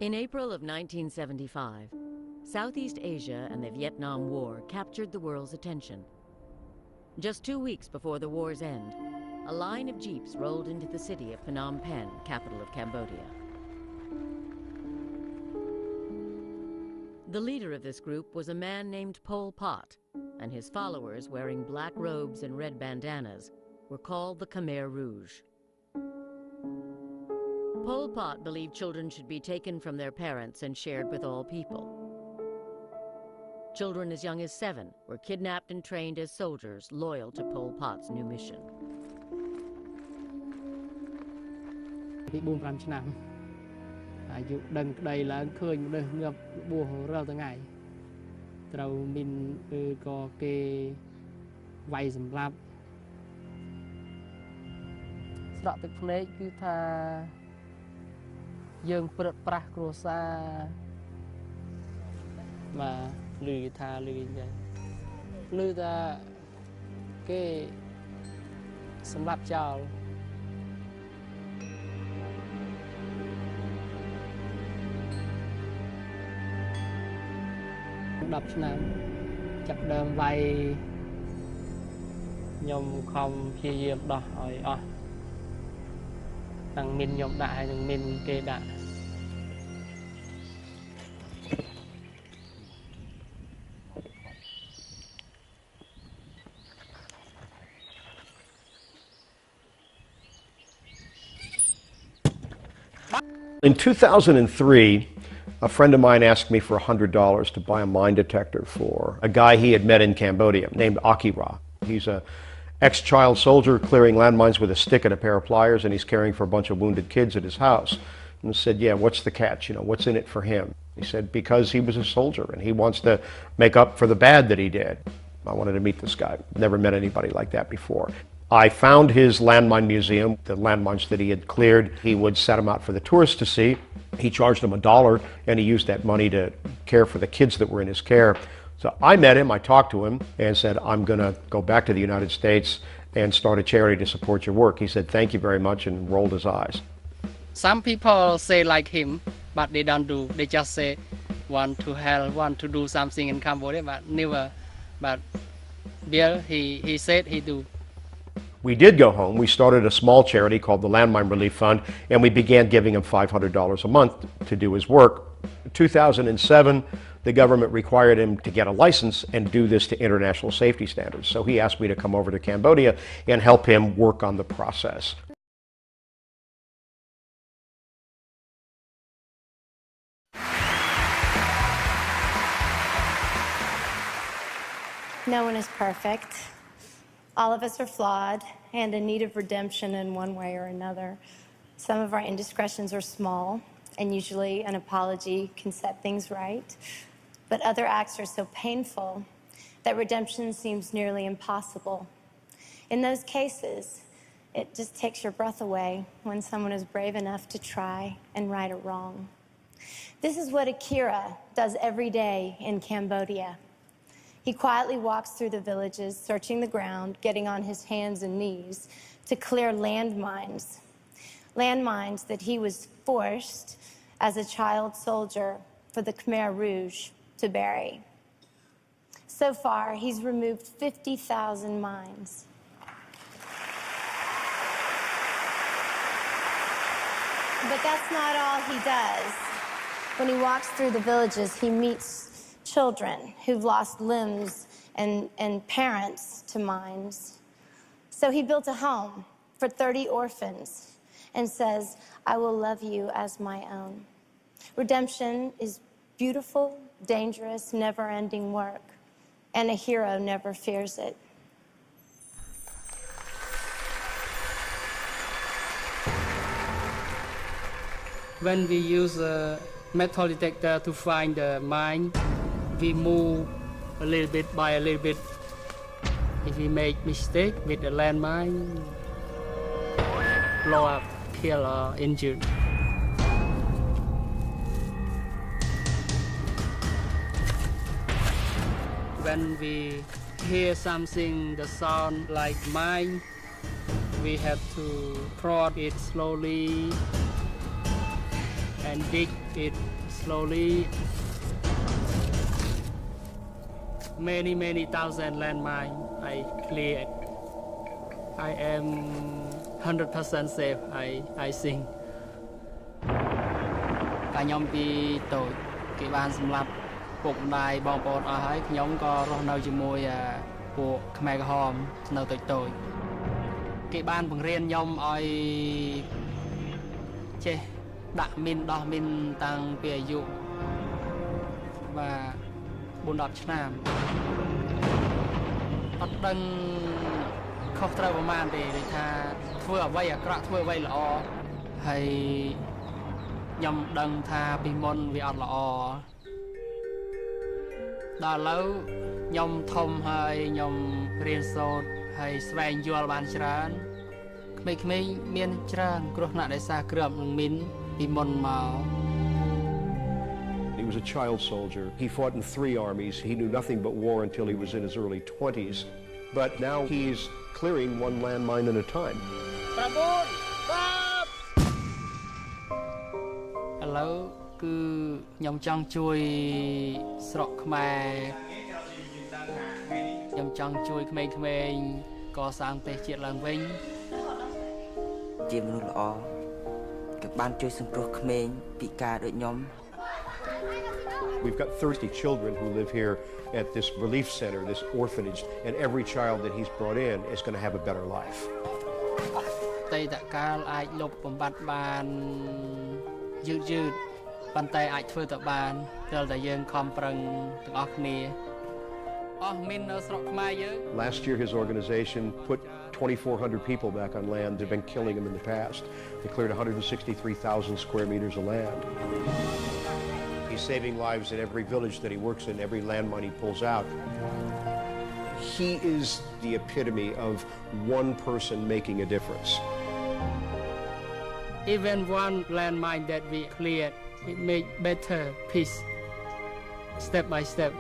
In April of 1975, Southeast Asia and the Vietnam War captured the world's attention. Just 2 weeks before the war's end, a line of jeeps rolled into the city of Phnom Penh, capital of Cambodia. The leader of this group was a man named Pol Pot, and his followers, wearing black robes and red bandanas, were called the Khmer Rouge. Pol Pot believed children should be taken from their parents and shared with all people. Children as young as 7 were kidnapped and trained as soldiers loyal to Pol Pot's new mission. 4-5 ឆ្នាំអាយុដឹងក្តីឡើងឃើញមនុស្សងាប់បួសរាល់ថ្ងៃត្រូវមានក៏គេវាយសម្លាប់ស្រក់ទឹកភ្នែកគឺថាយើងព្រឹកប្រាស់គ្រួសារបាទឮថាឮអញ្ចឹងឮថាគេសម្លាប់ចោល 10 ឆ្នាំចាប់ដើមវាយខ្ញុំខំព្យាយាមដោះឲ្យអស់តាំងមានខ្ញុំដាក់ហើយនឹងមានគេដាក់ In 2003, a friend of mine asked me for $100 to buy a mine detector for a guy he had met in Cambodia named Akira. He's a ex-child soldier clearing landmines with a stick and a pair of pliers, and he's caring for a bunch of wounded kids at his house. And I said, yeah, what's the catch? You know, what's in it for him? He said, because he was a soldier and he wants to make up for the bad that he did. I wanted to meet this guy. Never met anybody like that before. I found his landmine museum, the landmines that he had cleared. He would set them out for the tourists to see. He charged them $1, and he used that money to care for the kids that were in his care. So I met him, I talked to him, and said, I'm going to go back to the United States and start a charity to support your work. He said, thank you very much, and rolled his eyes. Some people say like him, but they don't do. They just say, want to help, want to do something in Cambodia, but never. But Bill, he said he do. We did go home. We started a small charity called the Landmine Relief Fund, and we began giving him $500 a month to do his work. In 2007, the government required him to get a license and do this to international safety standards. So he asked me to come over to Cambodia and help him work on the process. No one is perfect. All of us are flawed and in need of redemption in one way or another. Some of our indiscretions are small, and usually an apology can set things right. But other acts are so painful that redemption seems nearly impossible. In those cases, it just takes your breath away when someone is brave enough to try and right a wrong. This is what Akira does every day in Cambodia. He quietly walks through the villages, searching the ground, getting on his hands and knees to clear landmines. Landmines that he was forced, as a child soldier, for the Khmer Rouge to bury. So far, he's removed 50,000 mines. But that's not all he does. When he walks through the villages, he meets children who've lost limbs and parents to mines. So he built a home for 30 orphans and says, I will love you as my own. Redemption is beautiful, dangerous, never-ending work, and a hero never fears it. When we use a metal detector to find the mine, we move a little bit by a little bit. If we make mistake with the landmine, blow up, kill or injure. When we hear something, the sound like mine, we have to prod it slowly and dig it slowly. Many thousand landmine I cleared. I am 100% safe, I think. កាលខ្ញុំពីតូចគេបានសម្លាប់ពុកម្ដាយបងប្អូនអស់ហើយខ្ញុំក៏រស់នៅជាមួយពួកខ្មែរក្រហមនៅតូចគេបានបង្រៀនខ្ញុំឲ្យចេះដាក់មីនដោះមីនតាំងពីអាយុ4-10 ឆ្នាំអត់ដឹងខុសត្រូវប្រហែលទេដូចថាធ្វើអ្វីអាក្រក់ធ្វើអ្វីល្អហើយខ្ញុំដឹងថាពីមុនវាអត់ល្អដល់ឥឡូវខ្ញុំធំហើយខ្ញុំរៀនសូត្រហើយស្វែងយល់បានច្រើនក្មេងៗមានច្រើនគ្រោះថ្នាក់ដោយសារគ្រាប់នឹងមីនពីមុនមក He was a child soldier. He fought in 3 armies. He knew nothing but war until he was in his early 20s. But now he's clearing one landmine at a time. ឥឡូវគឺខ្ញុំចង់ជួយស្រុកខ្មែរខ្ញុំចង់ជួយក្មេងៗកសាងប្រទេសជាតិឡើងវិញជាមនុស្សល្អក៏បានជួយសង្គ្រោះក្មេងពិការដូចខ្ញុំ We've got 30 children who live here at this relief center, this orphanage, and every child that he's brought in is going to have a better life. តីតកាលអាចលុបបំបត្តិបានយឺតប៉ុន្តែអាចធ្វើទៅបានត្រូវតែយើងខំប្រឹងទាំងអស់គ្នាអស់មីននៅស្រុកខ្មែរយើង Last year his organization put 2,400 people back on land that had been killing them in the past. They cleared 163,000 square meters of land. He's saving lives in every village that he works in, every landmine he pulls out. He is the epitome of one person making a difference. Even one landmine that we cleared, it made better peace, step by step.